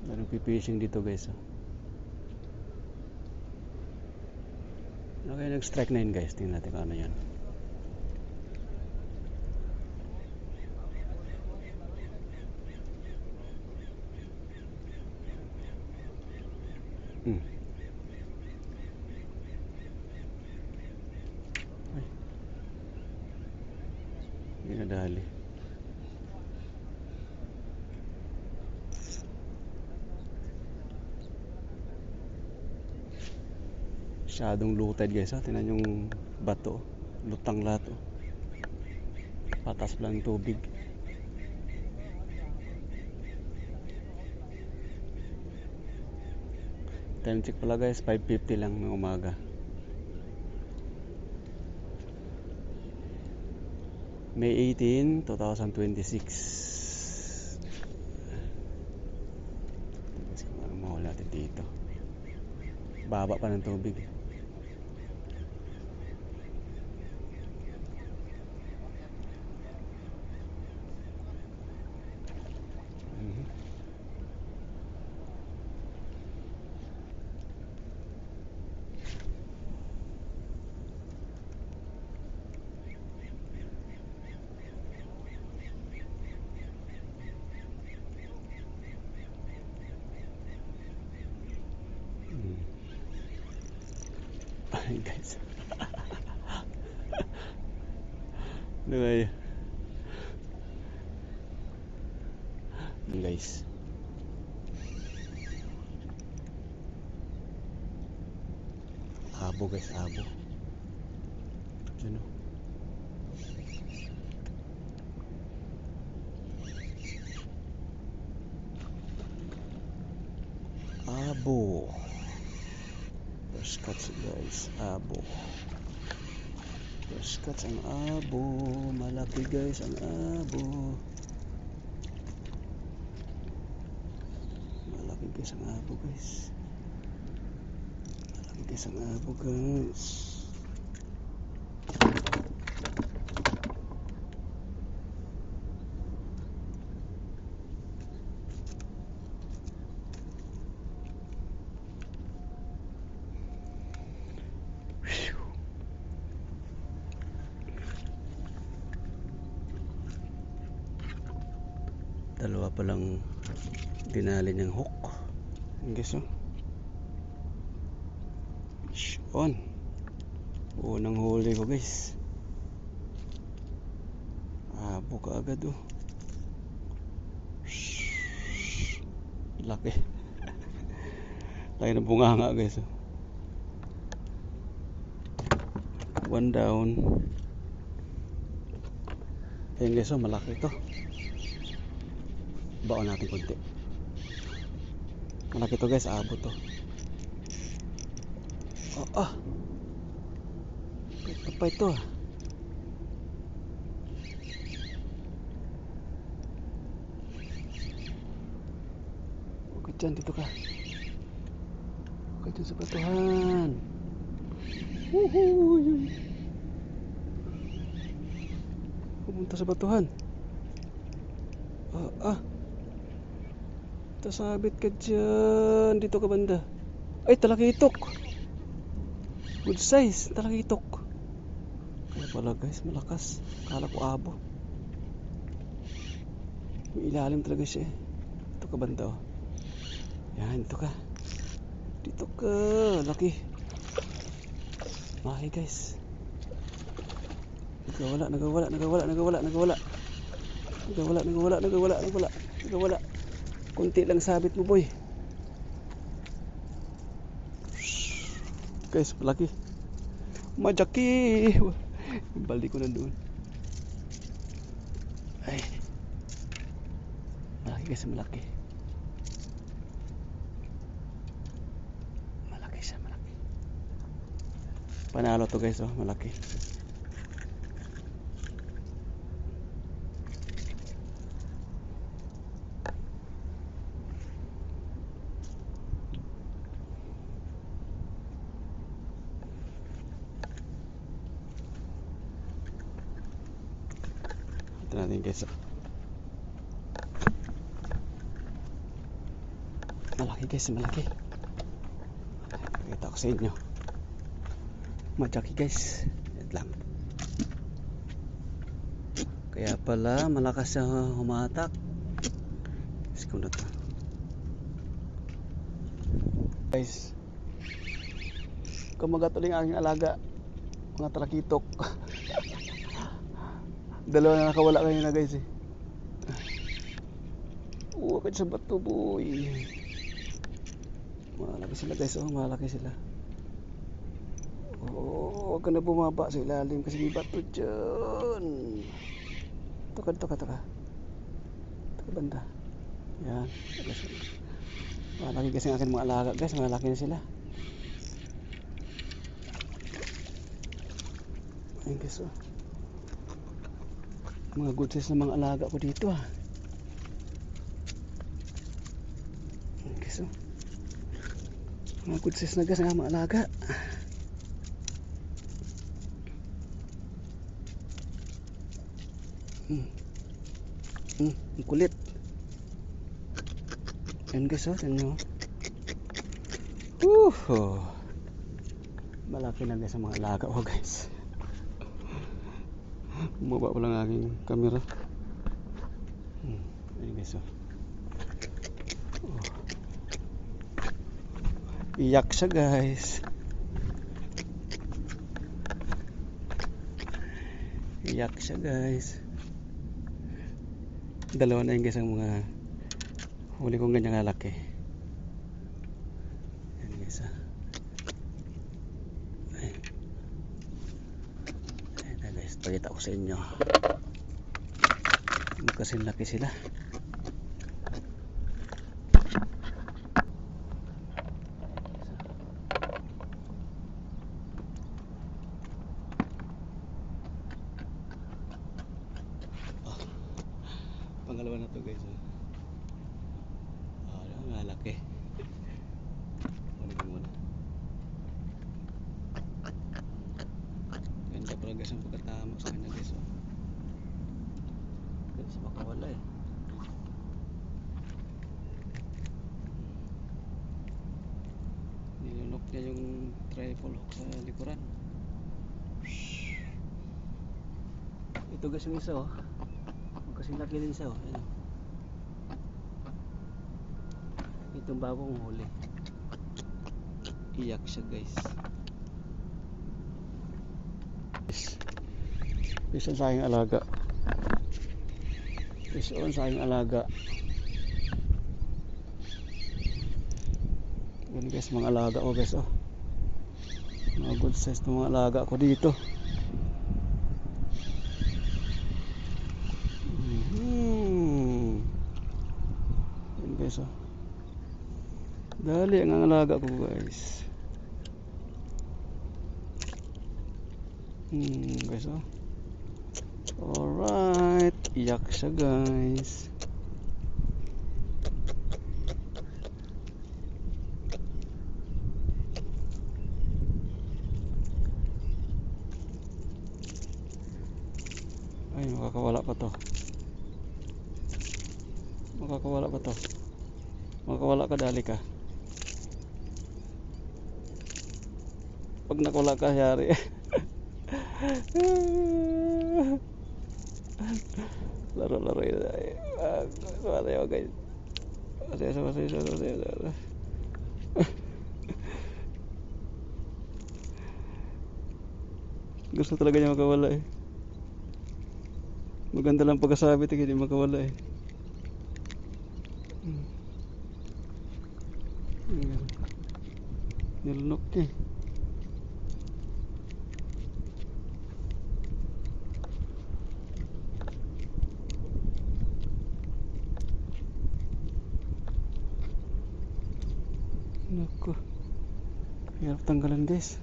Meron fishing dito guys. Okay, nag-strike na yun guys. Tingnan natin kung ano yan. Ay, hindi nadali. Masyadong looted guys. Tingnan yung bato. Lutang lahat. Patas lang yung tubig. Time check pala guys, 5:50 lang ng umaga. May 18, 2026. Tapos kung ano mahuli natin dito. Baba pa ng tubig. Guys. Diba guys. Abo guys, abo. Diyan o. Abo. First cuts guys, abo. First cuts ang abo. Malaki guys ang abo. Malaki guys ang abo guys. Malaki guys ang abo guys. Dalawa palang dinali niyang hook. Guys oh. Fish on. Unang huli ko guys. Abo ka agad oh. Laki. Laki na bunganga guys oh. One down. Ayun guys oh, malaki to. Baon natin konti. Malaki to guys, abo to. Ito pa ito. Huwag ka dyan, dito ka. Huwag ka dyan sa batuhan. Woohoo! Pumunta sa batuhan. Tasabit ka dyan. Dito ka banda. Ay, talakitok. Good size, talakitok. Kaya pala guys, malakas. Kala ko abo. May ilalim talaga siya. Dito ka banda oh. Yan, dito ka. Dito ka. Laki. Maki guys. Nagawala. Kunti lang sabit mo boy. Guys, malaki. Majaki. Balik ko na doon. Ay. Malaki guys, malaki. Malaki siya, malaki. Panalo to guys oh, malaki. Ito natin guys. Malaki guys, malaki. Pakita ko sa inyo. Malaki guys. Yan lang. Kaya pala malakas siya humatak. Siguro na to. Guys, kumagatuloy ang aking alaga, mga talakitok. Dalawa na nakawala kanina guys eh. Uwakit sa bato boy. Malaki sila guys, oh malaki sila. Oh, huwag ka na bumaba sa ilalim kasi may bato dyan. Tuka banda. Yan. Malaki kasi ang aking mga alaga guys, malaki na sila. Ayun guys, oh. Mga good size na mga alaga ko dito ah. Ayun guys, oh. Mga good size na guys ang mga alaga. Ang kulit. Ayun guys, oh, tingnan nyo. Malaki na guys ang mga alaga ko guys. Bumaba pa lang aking camera. Ayun guys, oh. Iyak siya guys. Iyak siya guys. Dalawa na yun guys ang mga huli kong ganyang lalaki. Ayan guys, ah. Ayan na guys, pakita ko sa inyo. Magkasinlaki sila. Pangalawa na to guys, malaki. Kunin ko muna. Ganda pala guys ang pagkatama sa kanya guys, oh. Guys, makawala eh. Nilunok niya yung triple hook sa likuran. Ito guys yung isa, oh. Kasi laki din siya, oh. Ayan. Itong bagong huli. Iyak siya guys. Isa sa aking alaga. Isa sa aking alaga. Yan guys, mga alaga ko guys, oh. Mga good size ng mga alaga ko dito. Guys, oh. Dali ang alaga ko guys. Guys, oh. Alright, iyak siya guys. Ay, makakawala pa to. Makakawala pa to. Makawala ka, dali ka. Pag nakawala ka, yari. Laro yun. Sumasayaw guys. Sumasayaw. Gusto talaga niya makawala eh. Maganda lang pagkasabit eh, hindi makawala eh. Nilunok eh. Naku, hirap tanggalan guys.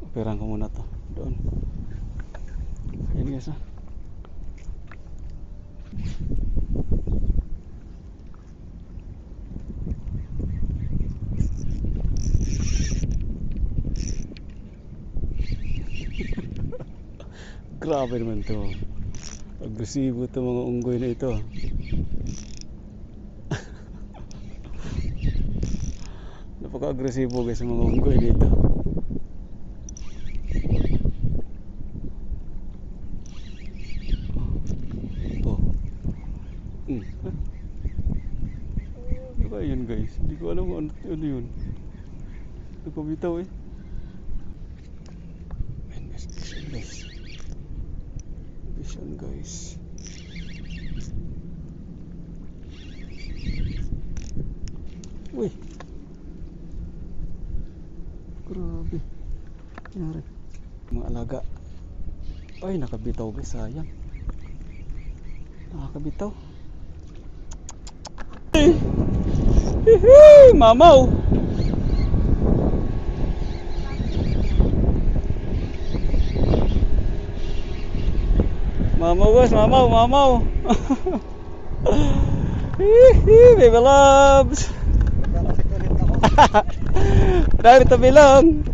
Operahan ko muna to doon. Ayan guys, ah. Grabe naman to. Agresibo to mga unggoy na ito. Napaka-agresibo guys ang mga unggoy dito. Oh. Ano ba yun guys? Hindi ko alam kung ano yun. Nagpabitaw eh. Ayan guys, vision guys. Vision guys. Uy. Grabe. Nangyari. Mga alaga. Ay, nakabitaw guys, sayang. Nakakabitaw. Hihi, mamaw. Mamaw guys, mamaw. Hihi, baby loves. Dahil tabi lang.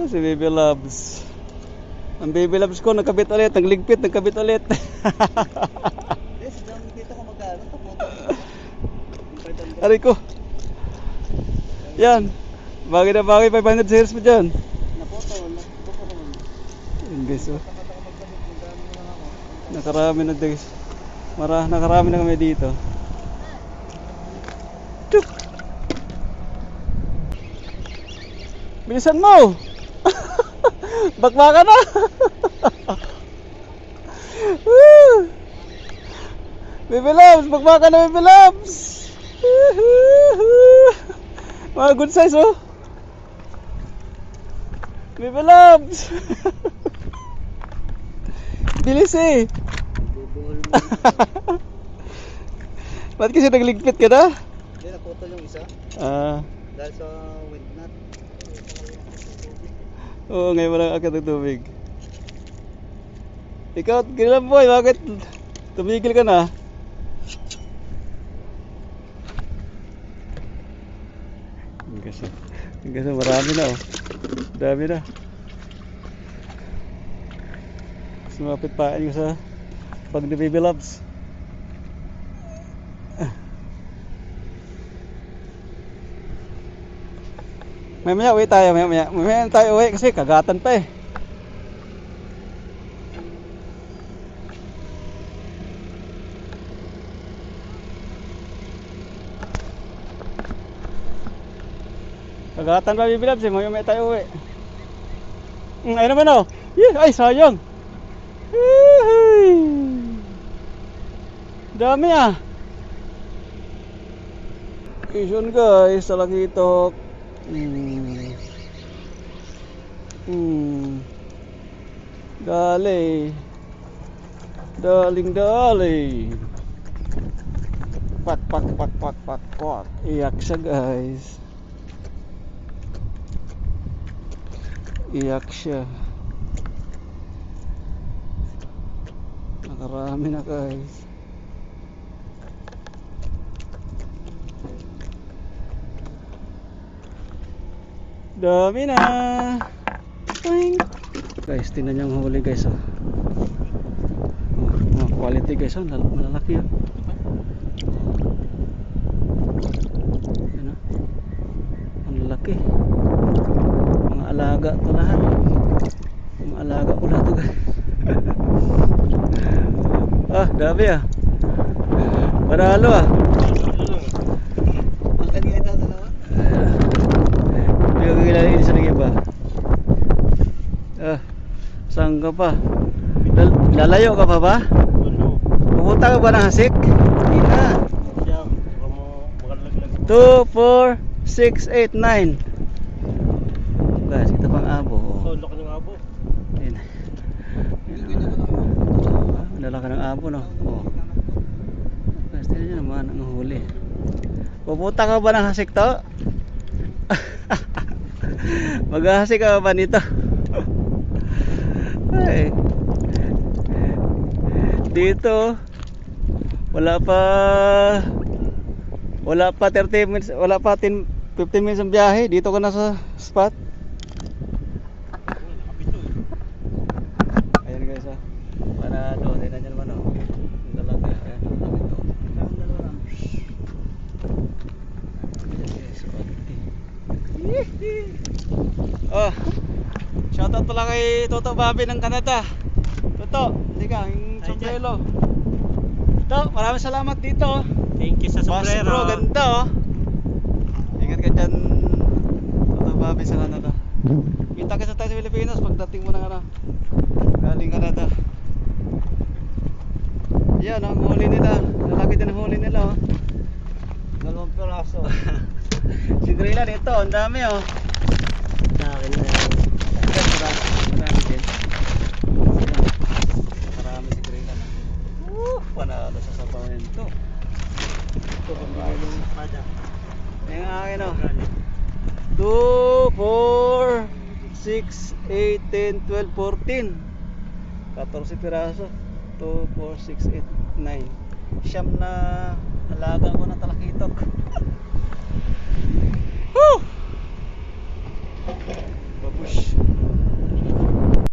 Si baby loves. Ang baby loves ko nagkabit ulit, nagligpit, nagkabit ulit. Aray ko. Yan. Bagay na bagay, 500 shares mo dyan. Yan guys, oh. Nakarami na guys. Nakarami na kami dito. Tuk. Bilisan mo. Bakbakan na. Baby loves, bakbakan na baby loves. Mga good size oh. Baby loves. Bilis eh. Ba't kasi nagligpit ka na? Hindi, naputol yung isa. Dahil sa wind nut. Oo, ngayon walang akit ng tubig. Ikaw, kailan boy, bakit tumigil ka na? Kasi marami na oh. Dami na. Sumapit paan ko sa pag ni baby loves. Mamaya uwi tayo, mamaya tayo uwi kasi kagatan pa eh. Kagatan pa baby loves eh, mamaya tayo uwi. Ayun naman oh. Ay sayang. Dami ah. Vision guys, talakitok. Dali. Dali. Pak. Iyak siya guys. Iyak siya. Nakarami na guys. Dami na. Guys, tingnan niyo ang huli guys oh. Oh, quality guys oh, malalaki oh. Yan oh. Ang lalaki. Mga alaga to lahat. Mga alaga ko lahat to guys. Ah, dami ah. Panalo ah. Ang kanina ito dalawa? Hindi ko kilala sa iba. Saan ka pa? Lalayo ka pa ba? Pupunta ka ba ng hasik? Hindi na. 2, 4, 6, 8, 9. Guys, ito pang abo. Laki ng abo. Ayan. Lalaki ng abo no? Oh. Guys, tignan nyo naman ang huli. Pupunta ka ba ng hasik to? Maghahasik ka ba nito? Ay. Dito wala pa 30 minutes, wala pa 15 minutes ang biyahe. Dito ka na sa spot. Shoutout pala kay Toto Bobby ng Canada. Toto, hindi ka, yung Ay, sombrero. Toto, maraming salamat dito. Thank you sa Bas bro, sombrero. ganda oh. Ingat ka dyan, Toto Bobby sa Canada. Kita kita tayo sa Pilipinas pagdating mo ng ano, galing Canada. Yan ang huli nila. Lalaki din ang huli nila oh. 2 piraso. Si Graylan ito, ang dami oh. Nakin na yan. Marami din. Marami si Graylan. Panalo sa sabawan to. Ito, pambigay ng espada. Yung akin oh. 2, 4, 6, 8, 10, 12, 14. 14 piraso. 2, 4, 6, 8, 9. Siyam na Alaga ko